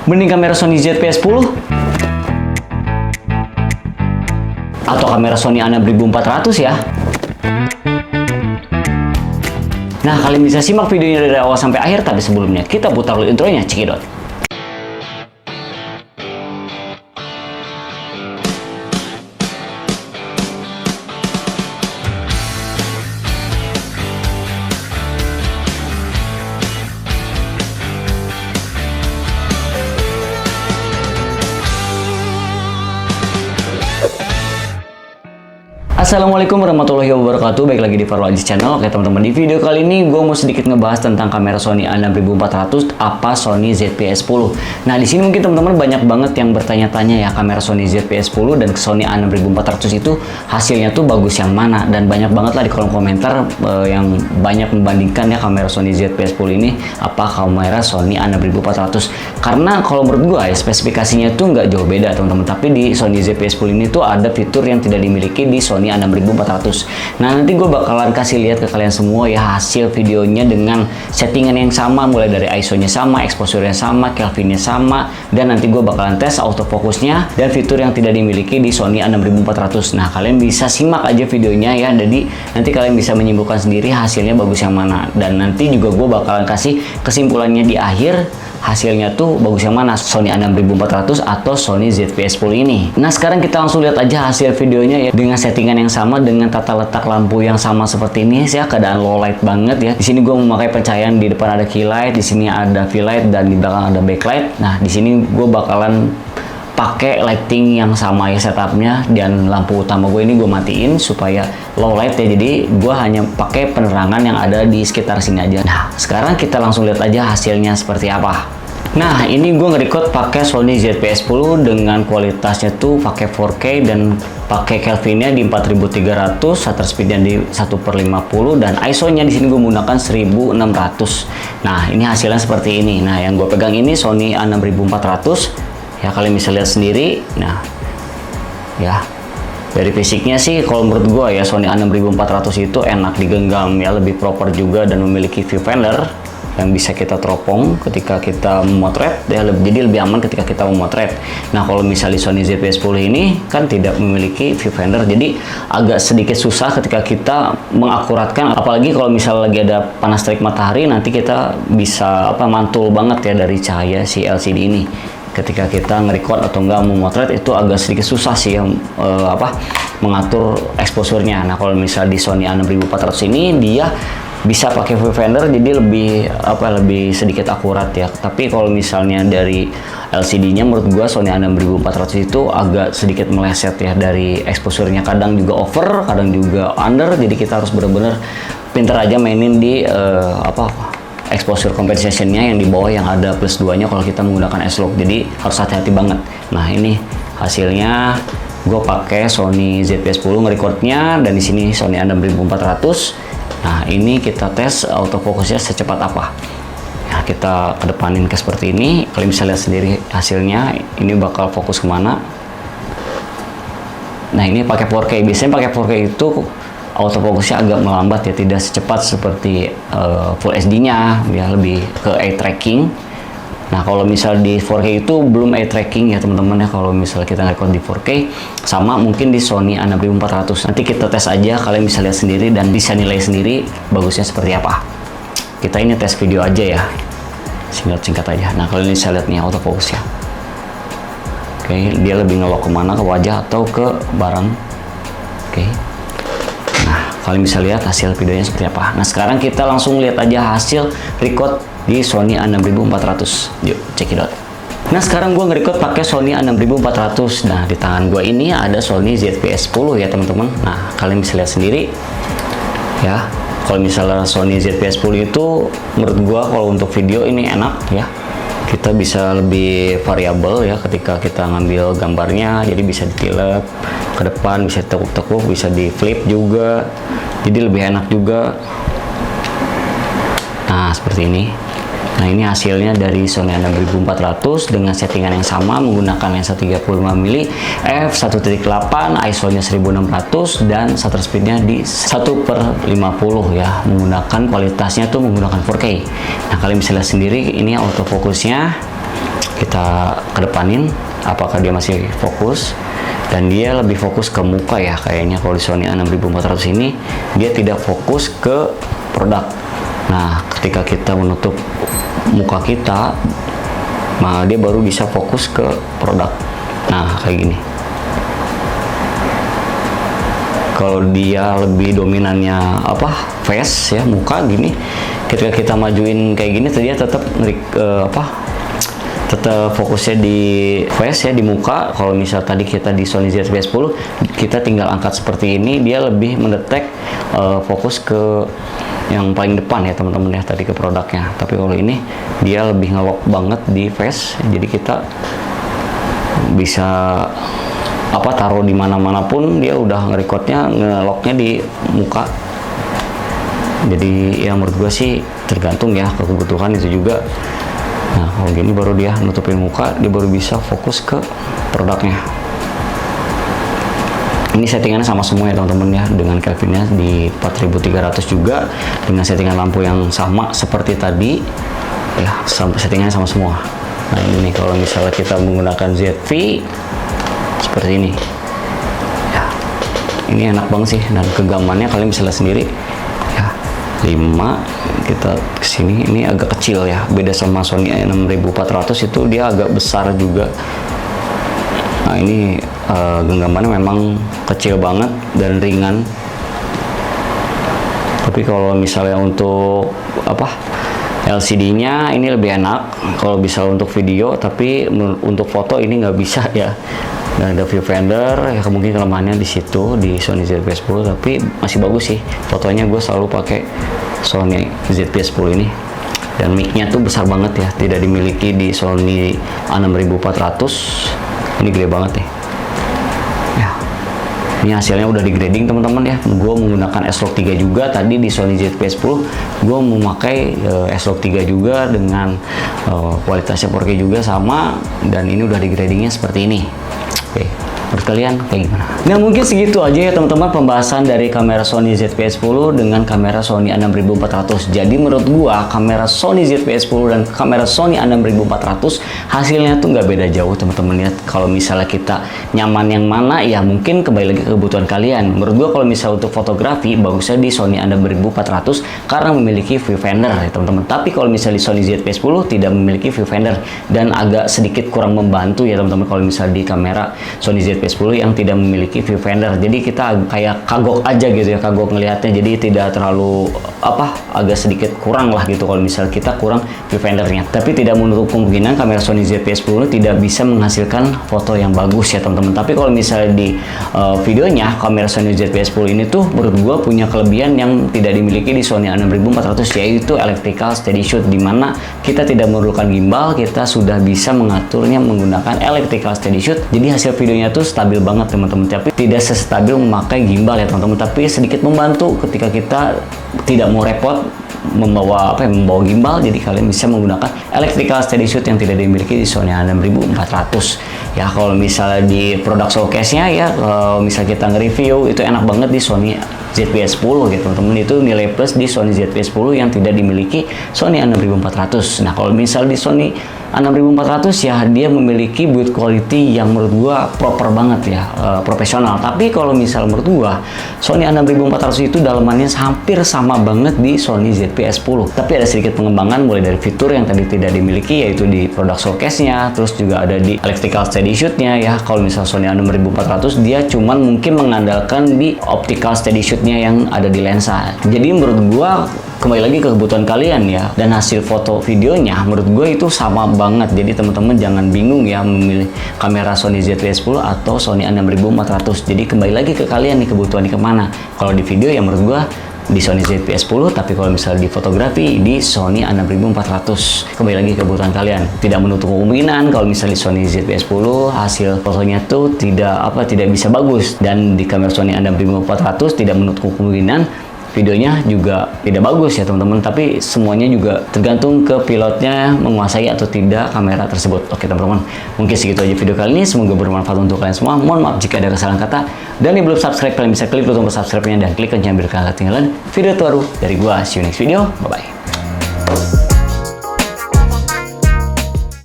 Mending kamera Sony ZV-10 atau kamera Sony A6400 ya. Nah, kalian bisa simak videonya dari awal sampai akhir, tapi sebelumnya kita putar dulu intronya, cekidot. Assalamualaikum warahmatullahi wabarakatuh. Baik lagi di Farul Aziz Channel. Oke teman-teman, di video kali ini gue mau sedikit ngebahas tentang kamera Sony A6400 apa Sony ZV-10. Nah, di sini mungkin teman-teman banyak banget yang bertanya-tanya ya, kamera Sony ZV-10 dan Sony A6400 itu hasilnya tuh bagus yang mana, dan banyak banget lah di kolom komentar yang banyak membandingkan ya kamera Sony ZV-10 ini apa kamera Sony A6400. Karena kalau menurut gue ya, spesifikasinya tuh nggak jauh beda teman-teman, tapi di Sony ZV-10 ini tuh ada fitur yang tidak dimiliki di Sony A6400. Nah, nanti gue bakalan kasih lihat ke kalian semua ya hasil videonya dengan settingan yang sama, mulai dari ISO-nya sama, exposure-nya sama, Kelvin-nya sama, dan nanti gue bakalan tes autofocus-nya dan fitur yang tidak dimiliki di Sony A6400. Nah, kalian bisa simak aja videonya ya, jadi nanti kalian bisa menyimpulkan sendiri hasilnya bagus yang mana, dan nanti juga gue bakalan kasih kesimpulannya di akhir hasilnya tuh bagus yang mana, Sony A6400 atau Sony ZV-10 ini. Nah, sekarang kita langsung lihat aja hasil videonya ya, dengan settingan yang sama, dengan tata letak lampu yang sama seperti ini ya, keadaan low light banget ya. Di sini gue memakai pencahayaan, di depan ada key light, di sini ada V light, dan di belakang ada backlight. Nah, di sini gue bakalan pakai lighting yang sama ya setupnya, dan lampu utama gue ini gue matiin supaya low light ya, jadi gue hanya pakai penerangan yang ada di sekitar sini aja. Nah, sekarang kita langsung lihat aja hasilnya seperti apa. Nah, ini gue nge-record pakai Sony ZV-10 dengan kualitasnya tuh pakai 4K dan pakai Kelvinnya di 4300, shutter speednya di 1/50, dan ISO-nya di sini gue menggunakan 1600. Nah, ini hasilnya seperti ini. Nah, yang gue pegang ini Sony A6400 ya, kalian bisa lihat sendiri. Nah, ya dari fisiknya sih kalau menurut gue ya, Sony A6400 itu enak digenggam ya, lebih proper juga, dan memiliki viewfinder yang bisa kita teropong ketika kita memotret ya, jadi lebih aman ketika kita memotret. Nah, kalau misalnya Sony ZV-10 ini kan tidak memiliki viewfinder, jadi agak sedikit susah ketika kita mengakuratkan, apalagi kalau misalnya lagi ada panas terik matahari, nanti kita bisa mantul banget ya dari cahaya si LCD ini. Ketika kita nge-record atau enggak memotret, itu agak sedikit susah sih yang mengatur exposure-nya. Nah, kalau misalnya di Sony A6400 ini dia bisa pakai viewfinder, jadi lebih sedikit akurat ya. Tapi kalau misalnya dari LCD-nya, menurut gua Sony A6400 itu agak sedikit meleset ya dari exposure-nya, kadang juga over, kadang juga under. Jadi kita harus benar-benar pinter aja mainin di exposure compensation-nya yang di bawah yang ada plus 2-nya kalau kita menggunakan S-Log. Jadi harus hati-hati banget. Nah, ini hasilnya gue pakai Sony ZV-10 nge-recordnya, dan di sini Sony A6400. Nah, ini kita tes autofocusnya secepat apa. Nah, kita kedepanin ke seperti ini, kalian bisa lihat sendiri hasilnya. Ini bakal fokus kemana. Nah, ini pakai 4K. Biasanya pakai 4K itu autofocusnya agak melambat ya, tidak secepat seperti Full HD-nya ya, lebih ke eye tracking. Nah, kalau misal di 4K itu belum eye tracking ya teman-teman ya, kalau misal kita record di 4K. Sama mungkin di Sony A6400. Nanti kita tes aja, kalian bisa lihat sendiri dan bisa nilai sendiri bagusnya seperti apa. Kita ini tes video aja ya, singkat-singkat aja. Nah, kalian bisa lihat nih autofocusnya. Oke, dia lebih ngelok kemana, ke wajah atau ke barang. Oke. Nah, kalian bisa lihat hasil videonya seperti apa. Nah, sekarang kita langsung lihat aja hasil record di Sony A6400. Yuk, cekidot. Nah, sekarang gue nge-record pakai Sony A6400. Nah, di tangan gue ini ada Sony ZV-10 ya teman-teman. Nah, kalian bisa lihat sendiri ya. Kalau misalnya Sony ZV-10 itu menurut gue kalau untuk video ini enak ya. Kita bisa lebih variabel ya ketika kita ngambil gambarnya, jadi bisa ditilep ke depan, bisa tekuk-tekuk, bisa di flip juga, jadi lebih enak juga. Nah, seperti ini. Nah, ini hasilnya dari Sony A6400 dengan settingan yang sama, menggunakan lensa 35mm f1.8, ISO-nya 1600, dan shutter speed-nya di 1/50 ya, menggunakan kualitasnya tuh menggunakan 4K. Nah, kalian bisa lihat sendiri ini autofocusnya. kita kedepanin apakah dia masih fokus, dan dia lebih fokus ke muka ya kayaknya. Kalau di Sony A6400 ini dia tidak fokus ke produk. Nah, ketika kita menutup muka kita, nah dia baru bisa fokus ke produk. Nah, kayak gini. Kalau dia lebih dominannya face ya, muka gini, ketika kita majuin kayak gini dia tetap tetap fokusnya di face ya, di muka. Kalau misal tadi kita di Sony ZV-10 kita tinggal angkat seperti ini, dia lebih mendetek fokus ke yang paling depan ya teman-teman ya, tadi ke produknya. Tapi kalau ini dia lebih ngelock banget di face, jadi kita bisa taruh di mana-mana pun dia udah ngerecordnya, ngelocknya di muka. Jadi ya menurut gue sih tergantung ya ke kebutuhan itu juga. Nah, kalau gini baru dia nutupin muka, dia baru bisa fokus ke produknya. Ini settingannya sama semua ya teman-teman ya, dengan Kelvinnya di 4300 juga, dengan settingan lampu yang sama seperti tadi ya, settingannya sama semua. Nah ini kalau misalnya kita menggunakan ZV seperti ini ya, ini enak banget sih, dan kegamannya kalian bisa lihat sendiri ya. 5 kita kesini, ini agak kecil ya, beda sama Sony A6400 itu dia agak besar juga. Nah ini genggamannya memang kecil banget dan ringan. Tapi kalau misalnya untuk LCD-nya ini lebih enak kalau bisa untuk video, tapi untuk foto ini nggak bisa ya. Dan ada viewfinder ya, mungkin kelemahannya di situ di Sony ZV-10, tapi masih bagus sih fotonya. Gue selalu pakai Sony ZV-10 ini, dan mic-nya tuh besar banget ya, tidak dimiliki di Sony A6400. Ini gede banget nih ya. Ini hasilnya udah di grading teman-teman ya. Gue menggunakan S-Log 3 juga tadi di Sony ZV-10. Gue memakai S-Log 3 juga dengan kualitasnya 4K juga sama, dan ini udah di gradingnya seperti ini. Oke, menurut kalian kayak gimana? Nah mungkin segitu aja ya teman-teman pembahasan dari kamera Sony ZV-10 dengan kamera Sony A6400. Jadi menurut gua kamera Sony ZV-10 dan kamera Sony A6400 hasilnya tuh nggak beda jauh teman-teman ya. Kalau misalnya kita nyaman yang mana ya mungkin kembali lagi ke kebutuhan kalian. Menurut gua kalau misalnya untuk fotografi bagusnya di Sony A6400 karena memiliki viewfinder ya teman-teman. Tapi kalau misalnya di Sony ZV-10 tidak memiliki viewfinder dan agak sedikit kurang membantu ya teman-teman kalau misalnya di kamera Sony ZV-10 yang tidak memiliki viewfinder. Jadi kita kayak kagok aja gitu ya, kagok ngelihatnya, jadi tidak terlalu agak sedikit kurang lah gitu kalau misalnya kita kurang viewfindernya. Tapi tidak menutup kemungkinan kamera Sony ZV-10 tidak bisa menghasilkan foto yang bagus ya teman-teman. Tapi kalau misalnya di videonya kamera Sony ZV-10 ini tuh menurut gua punya kelebihan yang tidak dimiliki di Sony A6400, yaitu electrical steady shoot, dimana kita tidak memerlukan gimbal, kita sudah bisa mengaturnya menggunakan electrical steady shoot. Jadi hasil videonya tuh stabil banget teman-teman, tapi tidak sestabil memakai gimbal ya teman-teman, tapi sedikit membantu ketika kita tidak mau repot membawa gimbal. Jadi kalian bisa menggunakan electrical steady shoot yang tidak dimiliki di Sony A6400 ya. Kalau misalnya di produk showcase-nya ya, kalau misalnya kita nge-review itu enak banget di Sony ZV-10 gitu teman-teman. Itu nilai plus di Sony ZV-10 yang tidak dimiliki Sony A6400. Nah kalau misal di Sony A6400 ya dia memiliki build quality yang menurut gua proper banget ya, profesional. Tapi kalau misal menurut gua Sony A6400 itu dalamannya hampir sama banget di Sony ZV-10. Tapi ada sedikit pengembangan mulai dari fitur yang tadi tidak dimiliki, yaitu di produk showcase-nya, terus juga ada di electrical steady shoot-nya ya. Kalau misal Sony A6400 dia cuman mungkin mengandalkan di optical steady shoot-nya yang ada di lensa. Jadi menurut gua kembali lagi ke kebutuhan kalian ya, dan hasil foto videonya menurut gue itu sama banget. Jadi teman-teman jangan bingung ya memilih kamera Sony ZV-10 atau Sony A6400. Jadi kembali lagi ke kalian nih kebutuhannya kemana. Kalau di video ya menurut gue di Sony ZV-10, tapi kalau misalnya di fotografi di Sony A6400. Kembali lagi ke kebutuhan kalian. Tidak menutup kemungkinan kalau misalnya di Sony ZV-10 hasil fotonya tuh tidak bisa bagus, dan di kamera Sony A6400 tidak menutup kemungkinan videonya juga tidak bagus ya teman-teman. Tapi semuanya juga tergantung ke pilotnya menguasai atau tidak kamera tersebut. Oke teman-teman, mungkin segitu aja video kali ini, semoga bermanfaat untuk kalian semua. Mohon maaf jika ada kesalahan kata, dan yang belum subscribe kalian bisa klik tombol subscribe-nya dan klik lonceng biar kalian ketinggalan video terbaru dari gua. See you next video, bye bye.